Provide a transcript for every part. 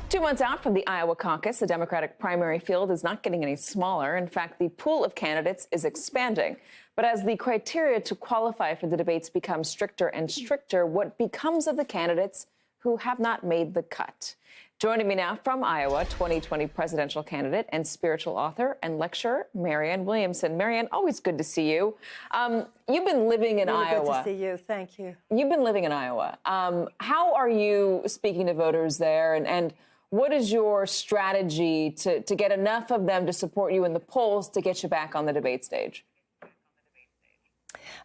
2 months out from the Iowa caucus, the Democratic primary field is not getting any smaller. In fact, the pool of candidates is expanding. But as the criteria to qualify for the debates become stricter and stricter, what becomes of the candidates who have not made the cut? Joining me now from Iowa, 2020 presidential candidate and spiritual author and lecturer, Marianne Williamson. Marianne, always good to see you. You've been living in Iowa. Good to see you. Thank you. You've been living in Iowa. How are you speaking to voters there, and what is your strategy to get enough of them to support you in the polls to get you back on the debate stage?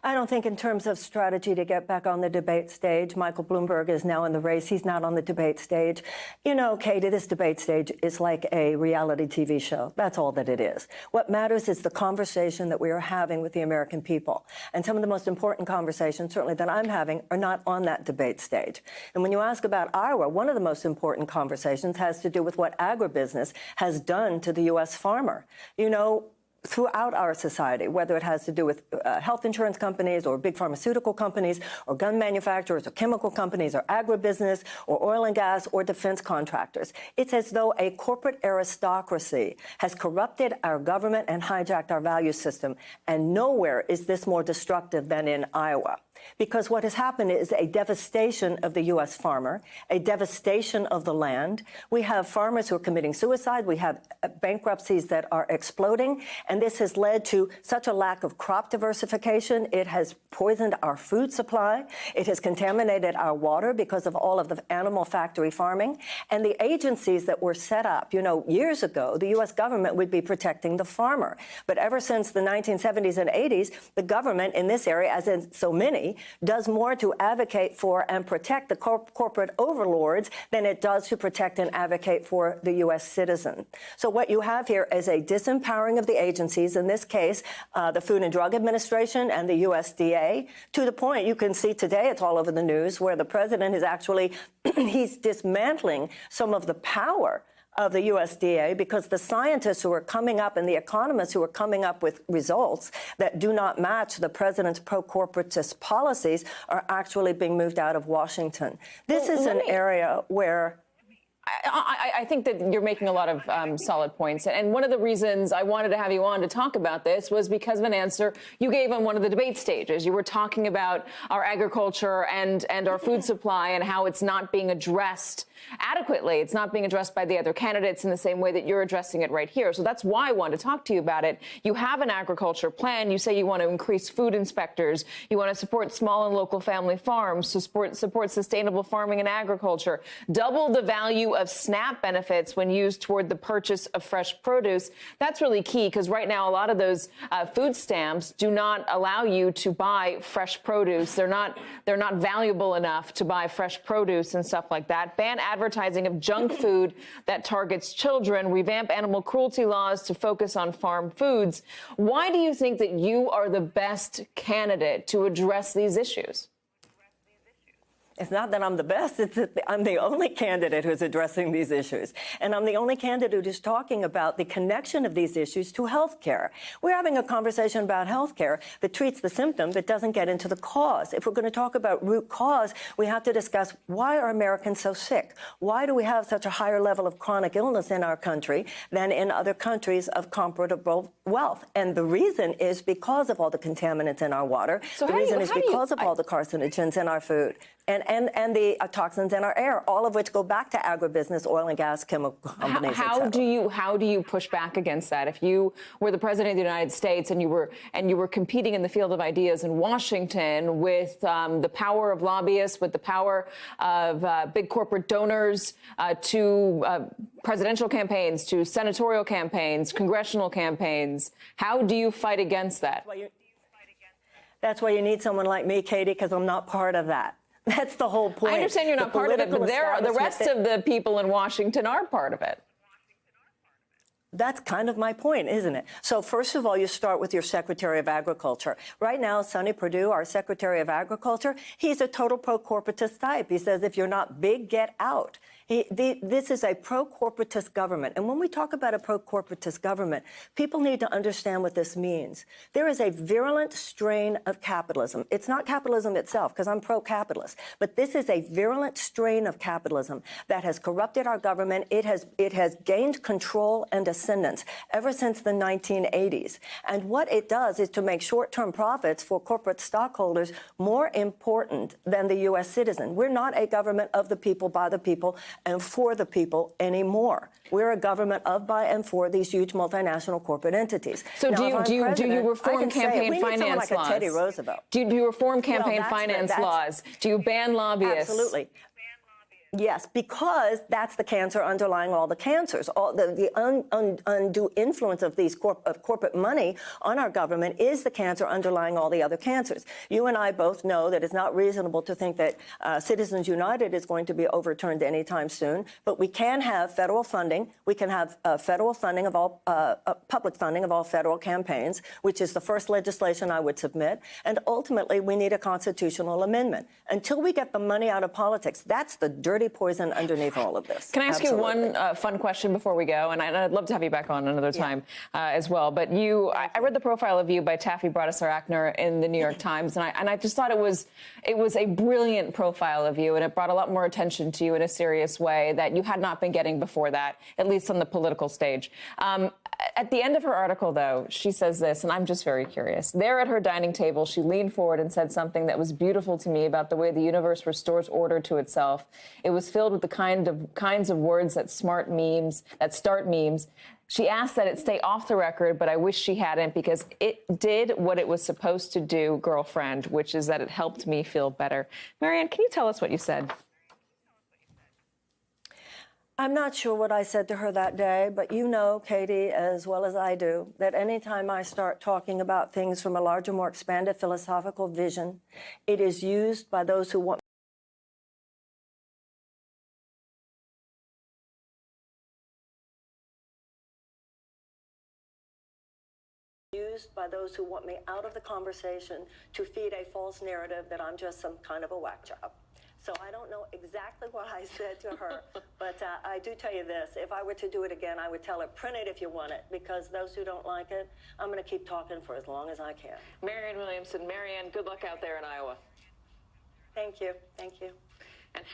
I don't think in terms of strategy to get back on the debate stage. Michael Bloomberg is now in the race. He's not on the debate stage. You know, Katie, this debate stage is like a reality TV show. That's all that it is. What matters is the conversation that we are having with the American people. And some of the most important conversations, certainly that I'm having, are not on that debate stage. And when you ask about Iowa, one of the most important conversations has to do with what agribusiness has done to the U.S. farmer. You know, throughout our society, whether it has to do with health insurance companies or big pharmaceutical companies or gun manufacturers or chemical companies or agribusiness or oil and gas or defense contractors. It's as though a corporate aristocracy has corrupted our government and hijacked our value system. And nowhere is this more destructive than in Iowa. Because what has happened is a devastation of the U.S. farmer, a devastation of the land. We have farmers who are committing suicide. We have bankruptcies that are exploding. And this has led to such a lack of crop diversification. It has poisoned our food supply. It has contaminated our water because of all of the animal factory farming. And the agencies that were set up, you know, years ago, the U.S. government would be protecting the farmer. But ever since the 1970s and 80s, the government in this area, as in so many, does more to advocate for and protect the corporate overlords than it does to protect and advocate for the U.S. citizen. So what you have here is a disempowering of the agencies, in this case, the Food and Drug Administration and the USDA, to the point you can see today, it's all over the news, where the president is actually, he's dismantling some of the power of the USDA because the scientists who are coming up and the economists who are coming up with results that do not match the president's pro-corporatist policies are actually being moved out of Washington. This is an area where I think that you're making a lot of solid points. And one of the reasons I wanted to have you on to talk about this was because of an answer you gave on one of the debate stages. You were talking about our agriculture and our food supply and how it's not being addressed adequately. It's not being addressed by the other candidates in the same way that you're addressing it right here. So that's why I wanted to talk to you about it. You have an agriculture plan. You say you want to increase food inspectors. You want to support small and local family farms, to support sustainable farming and agriculture, double the value of SNAP benefits when used toward the purchase of fresh produce. That's really key because right now a lot of those food stamps do not allow you to buy fresh produce. They're not valuable enough to buy fresh produce and stuff like that. Ban advertising of junk food that targets children, revamp animal cruelty laws to focus on farm foods. Why do you think that you are the best candidate to address these issues? It's not that I'm the best, it's that I'm the only candidate who's addressing these issues. And I'm the only candidate who's talking about the connection of these issues to health care. We're having a conversation about health care that treats the symptom but doesn't get into the cause. If we're going to talk about root cause, we have to discuss why are Americans so sick? Why do we have such a higher level of chronic illness in our country than in other countries of comparable wealth? And the reason is because of all the contaminants in our water. So the reason is because of all the carcinogens in our food. And the toxins in our air, all of which go back to agribusiness, oil and gas, chemical companies. How do you push back against that? If you were the president of the United States and you were competing in the field of ideas in Washington with the power of lobbyists, with the power of big corporate donors to presidential campaigns, to senatorial campaigns, congressional campaigns, how do you fight against that? That's why you need someone like me, Katie, because I'm not part of that. That's the whole point. I understand you're not part of it, but the rest of the people in Washington are part of it. That's kind of my point, isn't it? So first of all, you start with your Secretary of Agriculture. Right now, Sonny Perdue, our Secretary of Agriculture, he's a total pro-corporatist type. He says, if you're not big, get out. This is a pro-corporatist government. And when we talk about a pro-corporatist government, people need to understand what this means. There is a virulent strain of capitalism. It's not capitalism itself, because I'm pro-capitalist, but this is a virulent strain of capitalism that has corrupted our government. It has gained control and ascendance ever since the 1980s. And what it does is to make short-term profits for corporate stockholders more important than the U.S. citizen. We're not a government of the people, by the people, and for the people anymore. We're a government of, by, and for these huge multinational corporate entities. So now, do you reform campaign finance laws? Teddy Roosevelt. Do you reform campaign finance laws? Do you ban lobbyists? Absolutely. Yes, because that's the cancer underlying all the cancers. All the undue influence of these corporate money on our government is the cancer underlying all the other cancers. You and I both know that it's not reasonable to think that Citizens United is going to be overturned anytime soon, but we can have federal funding. We can have federal funding of all, public funding of all federal campaigns, which is the first legislation I would submit. And ultimately, we need a constitutional amendment. Until we get the money out of politics, that's the dirty poison underneath all of this. Can I ask you one fun question before we go? And I'd love to have you back on another time as well. But I read the profile of you by Taffy Brodesser-Akner in the New York Times, and I just thought it was a brilliant profile of you, and it brought a lot more attention to you in a serious way that you had not been getting before that, at least on the political stage. At the end of her article, though, she says this, and I'm just very curious. There at her dining table, she leaned forward and said something that was beautiful to me about the way the universe restores order to itself. It was filled with the kinds of words that start memes. She asked that it stay off the record, but I wish she hadn't, because it did what it was supposed to do, girlfriend, which is that it helped me feel better. Marianne, can you tell us what you said? I'm not sure what I said to her that day, but you know, Katie, as well as I do, that anytime I start talking about things from a larger, more expanded philosophical vision, it is used by those who want me out of the conversation to feed a false narrative that I'm just some kind of a whack job. So I don't know exactly what I said to her, but I do tell you this. If I were to do it again, I would tell her, print it if you want it, because those who don't like it, I'm going to keep talking for as long as I can. Marianne Williamson. Marianne, good luck out there in Iowa. Thank you. Thank you. And